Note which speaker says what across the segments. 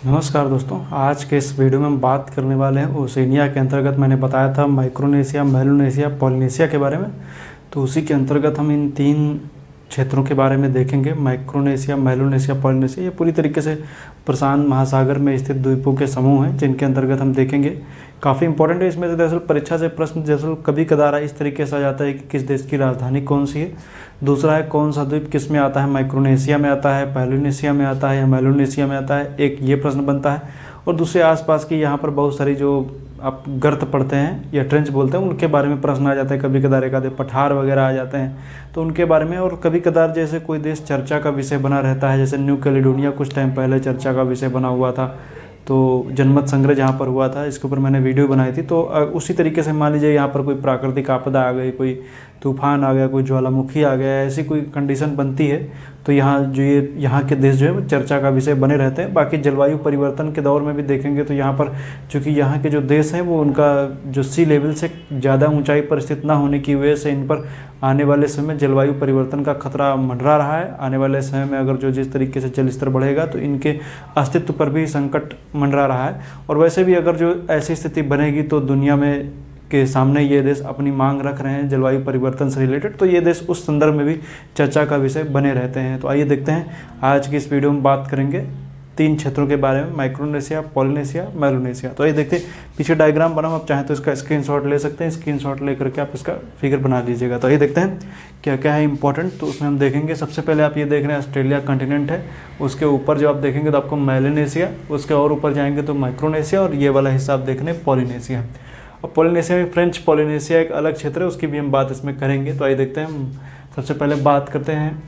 Speaker 1: नमस्कार दोस्तों, आज के इस वीडियो में हम बात करने वाले हैं ओशिनिया के अंतर्गत। मैंने बताया था माइक्रोनेशिया, मेलानेशिया, पॉलिनेशिया के बारे में। तो उसी के अंतर्गत हम इन तीन क्षेत्रों के बारे में देखेंगे। माइक्रोनेशिया, मेलानेशिया, पॉलिनेशिया, ये पूरी तरीके से प्रशांत महासागर में स्थित द्वीपों के समूह हैं जिनके अंतर्गत हम देखेंगे। काफ़ी इंपॉर्टेंट है। इसमें से दरअसल परीक्षा से प्रश्न दरअसल कभी कदार इस तरीके से आ जाता है कि किस देश की राजधानी कौन सी है। दूसरा है कौन सा द्वीप किस में आता है, माइक्रोनेशिया में आता है, पॉलिनेशिया में आता है या मेलानेशिया में आता है, एक ये प्रश्न बनता है। और दूसरे आसपास की यहाँ पर बहुत सारी जो आप गर्त पढ़ते हैं या ट्रेंच बोलते हैं उनके बारे में प्रश्न आ जाता है। कभी कदार एक आधे पठार वगैरह आ जाते हैं तो उनके बारे में। और कभी कदार जैसे कोई देश चर्चा का विषय बना रहता है, जैसे न्यू कैलेडोनिया कुछ टाइम पहले चर्चा का विषय बना हुआ था। तो जनमत संग्रह जहाँ पर हुआ था, इसके ऊपर मैंने वीडियो बनाई थी। तो उसी तरीके से मान लीजिए यहाँ पर कोई प्राकृतिक आपदा आ गई, कोई तूफान आ गया, कोई ज्वालामुखी आ गया, ऐसी कोई कंडीशन बनती है तो यहाँ जो ये यहाँ के देश जो है वो चर्चा का विषय बने रहते हैं। बाकी जलवायु परिवर्तन के दौर में भी देखेंगे तो यहाँ पर चूँकि यहाँ के जो देश हैं वो उनका जो सी लेवल से ज़्यादा ऊंचाई पर स्थित ना होने की वजह से इन पर आने वाले समय में जलवायु परिवर्तन का खतरा मंडरा रहा है। आने वाले समय में अगर जो जिस तरीके से जल स्तर बढ़ेगा तो इनके अस्तित्व पर भी संकट मंडरा रहा है। और वैसे भी अगर जो ऐसी स्थिति बनेगी तो दुनिया में के सामने ये देश अपनी मांग रख रहे हैं जलवायु परिवर्तन से रिलेटेड, तो ये देश उस संदर्भ में भी चर्चा का विषय बने रहते हैं। तो आइए देखते हैं, आज की इस वीडियो में बात करेंगे तीन क्षेत्रों के बारे में, माइक्रोनेशिया, पॉलिनेशिया, मेलानेशिया। तो आइए देखते हैं, पीछे डायग्राम बना, आप चाहें तो इसका स्क्रीनशॉट ले सकते हैं। स्क्रीनशॉट लेकर के आप इसका फिगर बना लीजिएगा। तो आइए देखते हैं क्या क्या है इंपॉर्टेंट। तो उसमें हम देखेंगे, सबसे पहले आप ये देख रहे हैं ऑस्ट्रेलिया कंटिनेंट है, उसके ऊपर जो आप देखेंगे तो आपको मेलानेशिया, उसके और ऊपर जाएंगे तो माइक्रोनेशिया, और ये वाला हिस्सा आप देख रहे हैं पॉलिनेशिया। और पॉलिनेशिया में फ्रेंच पॉलिनेशिया एक अलग क्षेत्र है, उसकी भी हम बात इसमें करेंगे। तो आइए देखते हैं, हम सबसे पहले बात करते हैं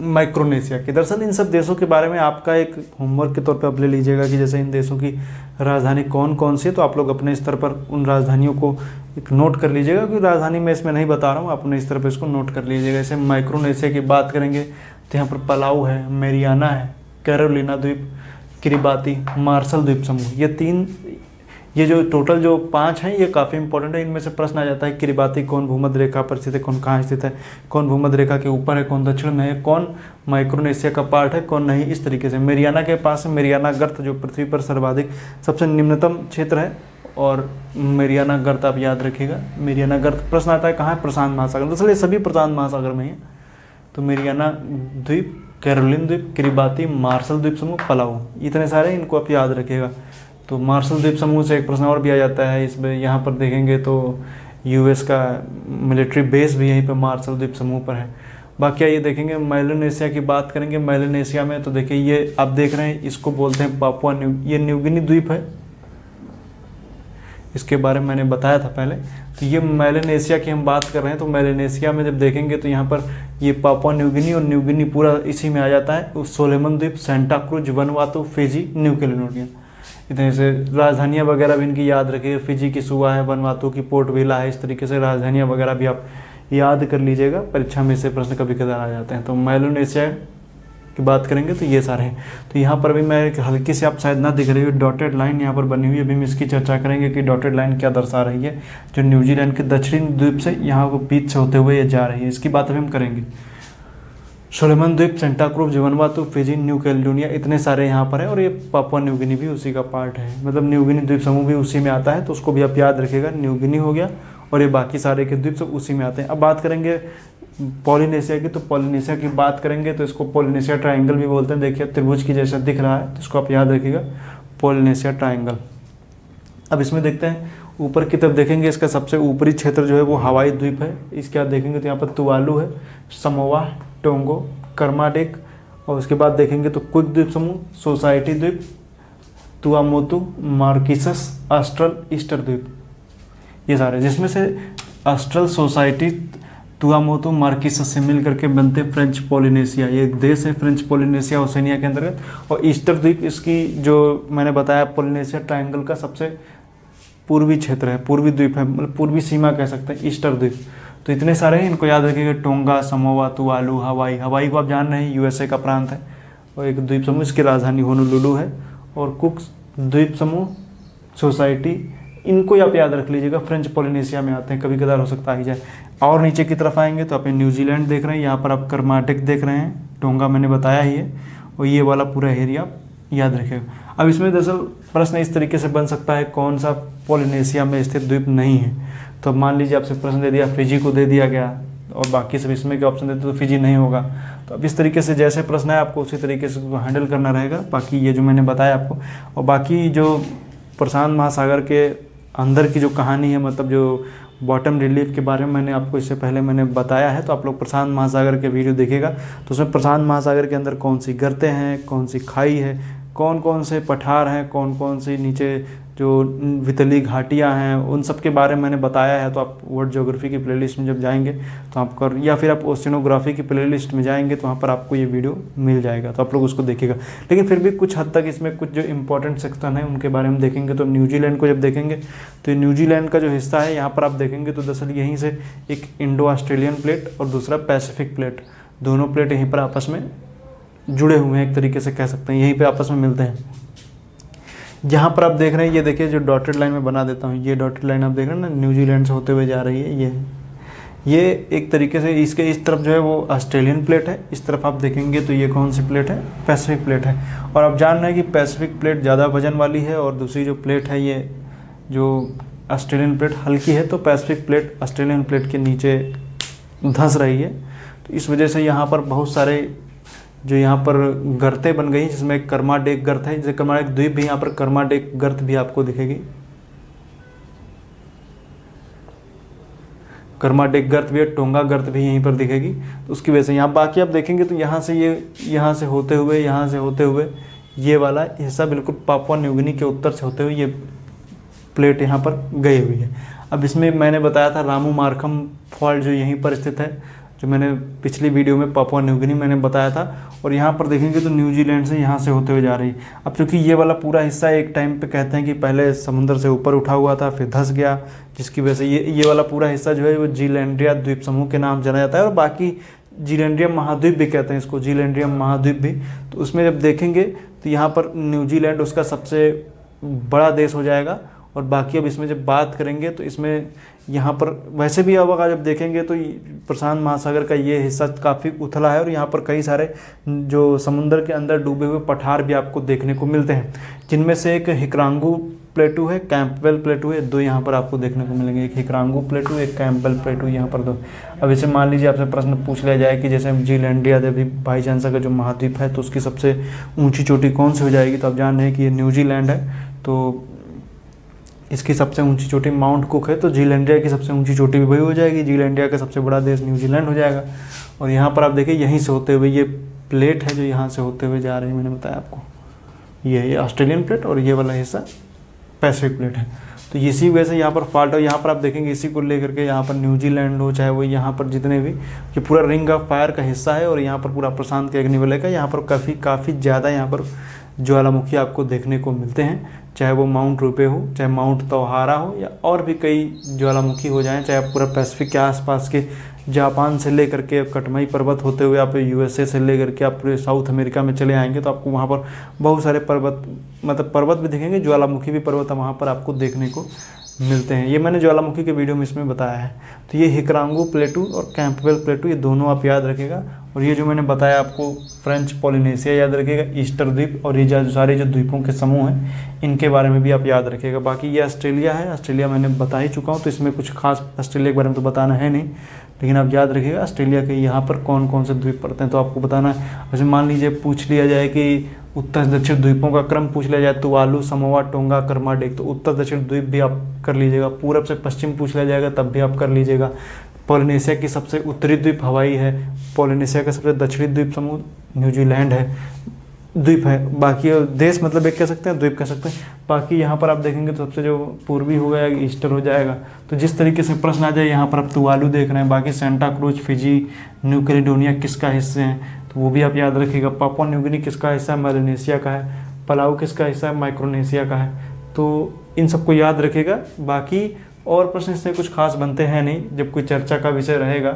Speaker 1: माइक्रोनेशिया की। दरअसल इन सब देशों के बारे में आपका एक होमवर्क के तौर पे आप ले लीजिएगा कि जैसे इन देशों की राजधानी कौन कौन सी है, तो आप लोग अपने स्तर पर उन राजधानियों को एक नोट कर लीजिएगा। क्योंकि राजधानी मैं इसमें नहीं बता रहा हूँ, अपने स्तर पर इसको नोट कर लीजिएगा। जैसे माइक्रोनेशिया की बात करेंगे तो यहाँ पर पलाऊ है, मेरियाना है, कैरोलिना द्वीप, किरिबाती, मार्शल द्वीप समूह, ये जो टोटल जो 5 हैं ये काफ़ी इंपॉर्टेंट है। इनमें से प्रश्न आ जाता है किरिबाती कौन भूमध्य रेखा पर स्थित है, कौन कहाँ स्थित है, कौन भूमध्य रेखा के ऊपर है, कौन दक्षिण में है, कौन माइक्रोनेशिया का पार्ट है, कौन नहीं, इस तरीके से। मेरियाना के पास है मेरियाना गर्त, जो पृथ्वी पर सर्वाधिक सबसे निम्नतम क्षेत्र है। और मेरियाना गर्त आप याद रखिएगा, मेरियाना गर्त प्रश्न आता है कहाँ है, प्रशांत महासागर। दरअसल ये सभी प्रशांत महासागर में है। तो मेरियाना द्वीप, कैरोलिन द्वीप, किरिबाती, मार्शल द्वीप समूह, पलाऊ, इतने सारे इनको आप याद रखिएगा। तो मार्शल द्वीप समूह से एक प्रश्न और भी आ जाता है इसमें, यहाँ पर देखेंगे तो यूएस का मिलिट्री बेस भी यहीं पर मार्शल द्वीप समूह पर है। बाकी ये देखेंगे मेलानेशिया की बात करेंगे। मेलानेशिया में तो देखिए ये आप देख रहे हैं, इसको बोलते हैं पापुआ न्यू, ये न्यूगिनी द्वीप है, इसके बारे में मैंने बताया था पहले। तो ये मेलानेशिया की हम बात कर रहे हैं। तो मेलानेशिया में जब देखेंगे तो यहाँ पर ये पापुआ न्यूगिनी और न्यूगिनी पूरा इसी में आ जाता है। सोलोमन द्वीप, Santa cruise, Vanuatu, Fiji, new Caledonia, इतने से राजधानियाँ वगैरह भी इनकी याद रखिए। फिजी की सुआ है, वनुआतु की पोर्ट विला है, इस तरीके से राजधानियाँ वगैरह भी आप याद कर लीजिएगा, परीक्षा में से प्रश्न कभी कदार आ जाते हैं। तो मेलानेशिया की बात करेंगे तो ये सारे हैं। तो यहाँ पर भी मैं एक हल्की से आप शायद ना दिख रही हो डॉटेड लाइन यहाँ पर बनी हुई है, अभी हम इसकी चर्चा करेंगे कि डॉटेड लाइन क्या दर्शा रही है, जो न्यूजीलैंड के दक्षिणी द्वीप से यहाँ को बीच से होते हुए ये जा रही है, इसकी बात अभी हम करेंगे। सोलोमन द्वीप, Santa cruise, Vanuatu, Fiji, new Caledonia, इतने सारे यहाँ पर है। और ये पापुआ न्यूगिनी भी उसी का पार्ट है, मतलब न्यूगिनी द्वीप समूह भी उसी में आता है, तो उसको भी आप याद रखिएगा। न्यूगिनी हो गया और ये बाकी सारे के द्वीप सब उसी में आते हैं। अब बात करेंगे पॉलिनेशिया की। तो पॉलिनेशिया की बात करेंगे तो इसको पॉलिनेशिया ट्रायंगल भी बोलते हैं। देखिए त्रिभुज की जैसा दिख रहा है, तो इसको आप याद रखिएगा, पॉलिनेशिया ट्रायंगल। अब इसमें देखते हैं ऊपर की तरफ देखेंगे, इसका सबसे ऊपरी क्षेत्र जो है वो हवाई द्वीप है। इसके बाद देखेंगे तो यहाँ पर तुवालू है, समोआ, टोंगो, कर्माडिक, और उसके बाद देखेंगे तो कुक द्वीप समूह, सोसाइटी द्वीप, तुआमोतु, मार्किसस, ऑस्ट्रल, ईस्टर द्वीप, ये सारे, जिसमें से ऑस्ट्रल, सोसाइटी, तुआमोतु, मार्किसस से मिल करके बनते फ्रेंच पॉलिनेशिया। ये एक देश है फ्रेंच पॉलिनेशिया ओशिनिया के अंतर्गत। और ईस्टर द्वीप इसकी जो मैंने बताया पॉलिनेशिया ट्रायंगल का सबसे पूर्वी क्षेत्र है, पूर्वी द्वीप है, मतलब पूर्वी सीमा कह सकते हैं, ईस्टर द्वीप। तो इतने सारे हैं, इनको याद रखिएगा। टोंगा, समोआ, तुवालू, हवाई, हवाई को आप जान रहे हैं यूएसए का प्रांत है, और एक द्वीप समूह, इसकी राजधानी होनोलुलु है। और कुक द्वीप समूह, सोसाइटी, इनको आप याद रख लीजिएगा, फ्रेंच पॉलिनेशिया में आते हैं, कभी कदार हो सकता ही जाए। और नीचे की तरफ आएंगे तो आप न्यूजीलैंड देख रहे हैं, यहाँ पर आप कर्माटिक देख रहे हैं, टोंगा मैंने बताया ही है, और ये वाला पूरा एरिया याद रखिएगा। अब इसमें दरअसल प्रश्न इस तरीके से बन सकता है, कौन सा पोलिनेशिया में स्थित द्वीप नहीं है। तो अब मान लीजिए आपसे प्रश्न दे दिया, फिजी को दे दिया गया और बाकी सब इसमें के ऑप्शन देते तो फिजी नहीं होगा। तो अब इस तरीके से जैसे प्रश्न है आपको उसी तरीके से हैंडल करना रहेगा। बाकी ये जो मैंने बताया आपको, और बाकी जो प्रशांत महासागर के अंदर की जो कहानी है, मतलब जो बॉटम रिलीफ के बारे में मैंने आपको इससे पहले मैंने बताया है, तो आप लोग प्रशांत महासागर के वीडियो देखिएगा। तो उसमें प्रशांत महासागर के अंदर कौन सी गर्तें हैं, कौन सी खाई है, कौन कौन से पठार हैं, कौन कौन सी नीचे जो वितली घाटियाँ हैं, उन सब के बारे में मैंने बताया है। तो आप वर्ल्ड ज्योग्राफी की प्लेलिस्ट में जब जाएंगे तो आप कर, या फिर आप ओशिनोग्राफी की प्लेलिस्ट में जाएंगे तो वहाँ पर आपको ये वीडियो मिल जाएगा, तो आप लोग उसको देखिएगा। लेकिन फिर भी कुछ हद तक इसमें कुछ जो इंपॉर्टेंट सेक्शन है उनके बारे में देखेंगे। तो न्यूजीलैंड को जब देखेंगे तो न्यूजीलैंड का जो हिस्सा है यहाँ पर आप देखेंगे तो दरअसल यहीं से एक इंडो ऑस्ट्रेलियन प्लेट और दूसरा पैसिफिक प्लेट, दोनों प्लेट यहीं पर आपस में जुड़े हुए हैं, एक तरीके से कह सकते हैं, यहीं पे आपस में मिलते हैं। जहाँ पर आप देख रहे हैं, ये देखिए जो डॉटेड लाइन में बना देता हूँ, ये डॉटेड लाइन आप देख रहे हैं ना, न्यूजीलैंड से होते हुए जा रही है। ये एक तरीके से इसके इस तरफ जो है वो ऑस्ट्रेलियन प्लेट है, इस तरफ आप देखेंगे तो ये कौन सी प्लेट है, पैसिफिक प्लेट है। और आप जान रहे हैं कि पैसिफिक प्लेट ज़्यादा वजन वाली है और दूसरी जो प्लेट है ये जो ऑस्ट्रेलियन प्लेट हल्की है, तो पैसिफिक प्लेट ऑस्ट्रेलियन प्लेट के नीचे धंस रही है। तो इस वजह से यहाँ पर बहुत सारे जो यहाँ पर गर्तें बन गई, जिसमें कर्माडेक गर्त है, जैसे कर्माडेक द्वीप भी, यहाँ पर कर्माडेक गर्त भी आपको दिखेगी, कर्माडेक गर्त भी है, टोंगा गर्त भी यहीं पर दिखेगी। तो उसकी वजह से यहाँ बाकी आप देखेंगे तो यहाँ से ये यहाँ से होते हुए ये वाला हिस्सा बिल्कुल पापुआ न्यूगिनी के उत्तर से होते हुए ये प्लेट यहाँ पर गई हुई है। अब इसमें मैंने बताया था रामू मार्कम फॉल्ट जो यहीं पर स्थित है, जो मैंने पिछली वीडियो में पापुआ न्यूगिनी मैंने बताया था। और यहाँ पर देखेंगे तो न्यूजीलैंड से यहाँ से होते हुए जा रही है। अब चूँकि ये वाला पूरा हिस्सा एक टाइम पे कहते हैं कि पहले समुद्र से ऊपर उठा हुआ था, फिर धंस गया, जिसकी वजह से ये वाला पूरा हिस्सा जो है वो जीलैंड्रिया द्वीप समूह के नाम जाना जाता है। और बाकी जीलैंड्रियम महाद्वीप भी कहते हैं इसको, जीलैंड्रियम महाद्वीप भी। तो उसमें जब देखेंगे तो यहाँ पर न्यूजीलैंड उसका सबसे बड़ा देश हो जाएगा। और बाकी अब इसमें जब बात करेंगे तो इसमें यहाँ पर वैसे भी अब जब देखेंगे तो प्रशांत महासागर का ये हिस्सा काफ़ी उथला है और यहाँ पर कई सारे जो समुद्र के अंदर डूबे हुए पठार भी आपको देखने को मिलते हैं, जिनमें से एक हिकरांगू प्लेटू है, कैंपबेल प्लेटू है, दो यहाँ पर आपको देखने को मिलेंगे, एक हिकरांगू प्लेटू, एक कैंपबेल प्लेटू, यहाँ पर दो। अब इसे मान लीजिए आपसे प्रश्न पूछ लिया जाए कि जैसे जीलैंडिया अभी बाई चांस का जो महाद्वीप है तो उसकी सबसे ऊँची चोटी कौन सी हो जाएगी, तो आप जान रहे हैं कि ये न्यूजीलैंड है। तो इसकी सबसे ऊंची चोटी माउंट कुक है, तो जीलैंडिया की सबसे ऊंची चोटी भी वही हो जाएगी, जीलैंडिया का सबसे बड़ा देश न्यूजीलैंड हो जाएगा। और यहाँ पर आप देखिए यहीं से होते हुए ये प्लेट है जो यहाँ से होते हुए जा रही है, मैंने बताया आपको, ये ऑस्ट्रेलियन प्लेट और ये वाला हिस्सा पैसिफिक प्लेट है। तो इसी वजह से यहाँ पर फॉल्ट है। यहाँ पर आप देखेंगे इसी को लेकर के यहाँ पर न्यूजीलैंड हो चाहे वो यहाँ पर जितने भी, ये पूरा रिंग ऑफ फायर का हिस्सा है और यहाँ पर पूरा प्रशांत के अग्निवलय का, यहाँ पर काफ़ी ज़्यादा यहाँ पर ज्वालामुखी आपको देखने को मिलते हैं, चाहे वो माउंट रूपे हो, चाहे माउंट तोहारा हो, या और भी कई ज्वालामुखी हो जाएं, चाहे आप पूरा पैसिफिक के आसपास के जापान से लेकर के कटमई पर्वत होते हुए आप यूएसए से लेकर के आप पूरे साउथ अमेरिका में चले आएंगे तो आपको वहाँ पर बहुत सारे पर्वत, मतलब पर्वत भी दिखेंगे, ज्वालामुखी भी पर्वत वहाँ पर आपको देखने को मिलते हैं। ये मैंने ज्वालामुखी के वीडियो में इसमें बताया है। तो ये हिकरांगू प्लेटू और कैंपबेल प्लेटू, ये दोनों आप याद रखिएगा। और ये जो मैंने बताया आपको फ्रेंच पॉलिनेशिया याद रखिएगा, ईस्टर द्वीप, और ये जो सारे जो द्वीपों के समूह हैं इनके बारे में भी आप याद रखिएगा। बाकी ये ऑस्ट्रेलिया है, ऑस्ट्रेलिया मैंने बता ही चुका हूँ, तो इसमें कुछ खास ऑस्ट्रेलिया के बारे में तो बताना है नहीं, लेकिन आप याद रखिएगा ऑस्ट्रेलिया के यहाँ पर कौन कौन से द्वीप पड़ते हैं तो आपको बताना है। वैसे मान लीजिए पूछ लिया जाए कि उत्तर दक्षिण द्वीपों का क्रम पूछ लिया जाए, तुवालू, समोआ, टोंगा, कर्माडेक, तो उत्तर दक्षिण द्वीप भी आप कर लीजिएगा। पूरब से पश्चिम पूछ लिया जाएगा तब भी आप कर लीजिएगा। पॉलिनेशिया की सबसे उत्तरी द्वीप हवाई है, पॉलिनेशिया का सबसे दक्षिणी द्वीप समूह न्यूजीलैंड है, द्वीप है। बाकी देश मतलब एक कह सकते हैं, द्वीप कह सकते हैं। बाकी यहाँ पर आप देखेंगे तो सबसे जो पूर्वी हो गया ईस्टर हो जाएगा। तो जिस तरीके से प्रश्न आ जाए, यहाँ पर आप तुवालू देख रहे हैं, बाकी Santa cruise, Fiji, new Caledonia किसका हिस्से हैं तो वो भी आप याद रखिएगा। पापुआ न्यूगिनी किसका हिस्सा है, मेलानेशिया का है। पलाऊ किसका हिस्सा है, माइक्रोनेशिया का है। तो इन सबको याद रखिएगा। बाकी और प्रश्न इससे कुछ खास बनते हैं नहीं, जब कोई चर्चा का विषय रहेगा,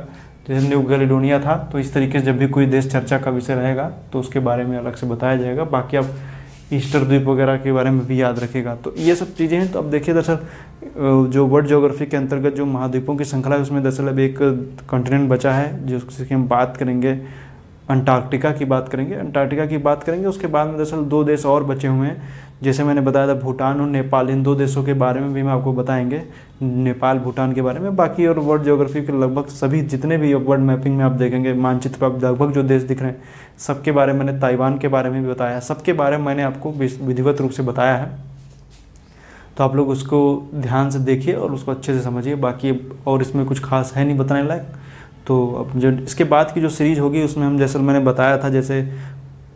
Speaker 1: जैसे न्यू कैलेडोनिया था, तो इस तरीके से जब भी कोई देश चर्चा का विषय रहेगा तो उसके बारे में अलग से बताया जाएगा। बाकी आप ईस्टर द्वीप वगैरह के बारे में भी याद रखेगा। तो ये सब चीज़ें हैं। तो अब देखिए दरअसल जो वर्ल्ड ज्योग्राफी के अंतर्गत जो महाद्वीपों की श्रृंखला है उसमें दरअसल अब एक कॉन्टिनेंट बचा है जिसकी हम बात करेंगे अंटार्कटिका की बात करेंगे। अंटार्कटिका की बात करेंगे, उसके बाद में दरअसल 2 देश और बचे हुए हैं, जैसे मैंने बताया था भूटान और नेपाल, इन 2 देशों के बारे में भी मैं आपको बताएंगे, नेपाल भूटान के बारे में। बाकी और वर्ल्ड ज्योग्राफी के लगभग सभी जितने भी वर्ल्ड मैपिंग में आप देखेंगे मानचित्र पर आप लगभग जो देश दिख रहे हैं सबके बारे में, मैंने ताइवान के बारे में भी बताया, सबके बारे में मैंने आपको विधिवत रूप से बताया है। तो आप लोग उसको ध्यान से देखिए और उसको अच्छे से समझिए। बाकी और इसमें कुछ खास है नहीं बताने लायक। तो अब जो इसके बाद की जो सीरीज़ होगी उसमें हम जैसे मैंने बताया था, जैसे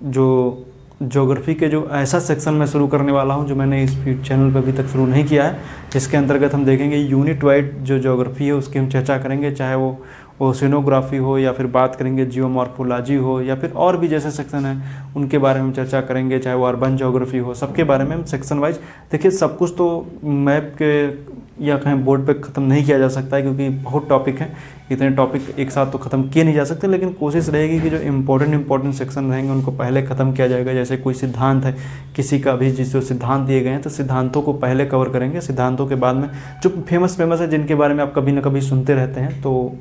Speaker 1: जो ज्योग्राफी के जो ऐसा सेक्शन मैं शुरू करने वाला हूं जो मैंने इस चैनल पर अभी तक शुरू नहीं किया है। इसके अंतर्गत हम देखेंगे यूनिट वाइड जो ज्योग्राफी है उसकी हम चर्चा करेंगे, चाहे वो ओशिनोग्राफी हो या फिर बात करेंगे जियोमॉर्फोलॉजी हो या फिर और भी जैसे सेक्शन हैं उनके बारे में चर्चा करेंगे, चाहे वो अर्बन ज्योग्राफी हो, सबके बारे में हम सेक्शन वाइज। देखिए सब कुछ तो मैप के या कहीं बोर्ड पे ख़त्म नहीं किया जा सकता है क्योंकि बहुत टॉपिक हैं, इतने टॉपिक एक साथ तो ख़त्म किए नहीं जा सकते, लेकिन कोशिश रहेगी कि जो इम्पोर्टेंट सेक्शन रहेंगे उनको पहले ख़त्म किया जाएगा। जैसे कोई सिद्धांत है किसी का भी, जिस जो सिद्धांत दिए गए हैं तो सिद्धांतों को पहले कवर करेंगे, सिद्धांतों के बाद में जो फेमस है जिनके बारे में आप कभी ना कभी सुनते रहते हैं तो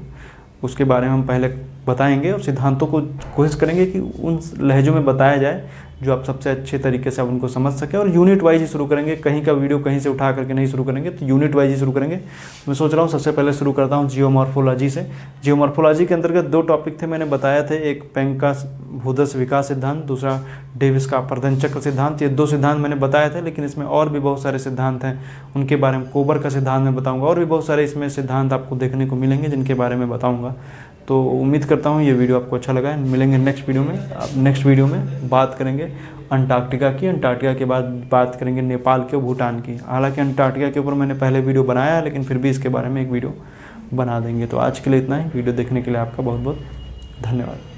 Speaker 1: उसके बारे में हम पहले बताएंगे और सिद्धांतों को कोशिश करेंगे कि उन लहजों में बताया जाए जो आप सबसे अच्छे तरीके से आप उनको समझ सकें। और यूनिट वाइज ही शुरू करेंगे, कहीं का वीडियो कहीं से उठा करके नहीं शुरू करेंगे, तो यूनिट वाइज ही शुरू करेंगे। मैं सोच रहा हूँ सबसे पहले शुरू करता हूँ जियोमॉर्फोलॉजी से। जियोमॉर्फोलॉजी के अंतर्गत 2 टॉपिक थे, मैंने बताया थे, एक पेंक का भूदस विकास सिद्धांत, दूसरा डेविस का अपर्दन चक्र सिद्धांत। ये 2 सिद्धांत मैंने बताए थे, लेकिन इसमें और भी बहुत सारे सिद्धांत हैं, उनके बारे में कोबर का सिद्धांत मैं बताऊँगा, और भी बहुत सारे इसमें सिद्धांत आपको देखने को मिलेंगे जिनके बारे में बताऊँगा। तो उम्मीद करता हूँ ये वीडियो आपको अच्छा लगा है। मिलेंगे नेक्स्ट वीडियो में। अब नेक्स्ट वीडियो में बात करेंगे अंटार्कटिका की, अंटार्कटिका के बाद बात करेंगे नेपाल के और भूटान की। हालांकि अंटार्कटिका के ऊपर मैंने पहले वीडियो बनाया है, लेकिन फिर भी इसके बारे में एक वीडियो बना देंगे। तो आज के लिए इतना ही। वीडियो देखने के लिए आपका बहुत बहुत धन्यवाद।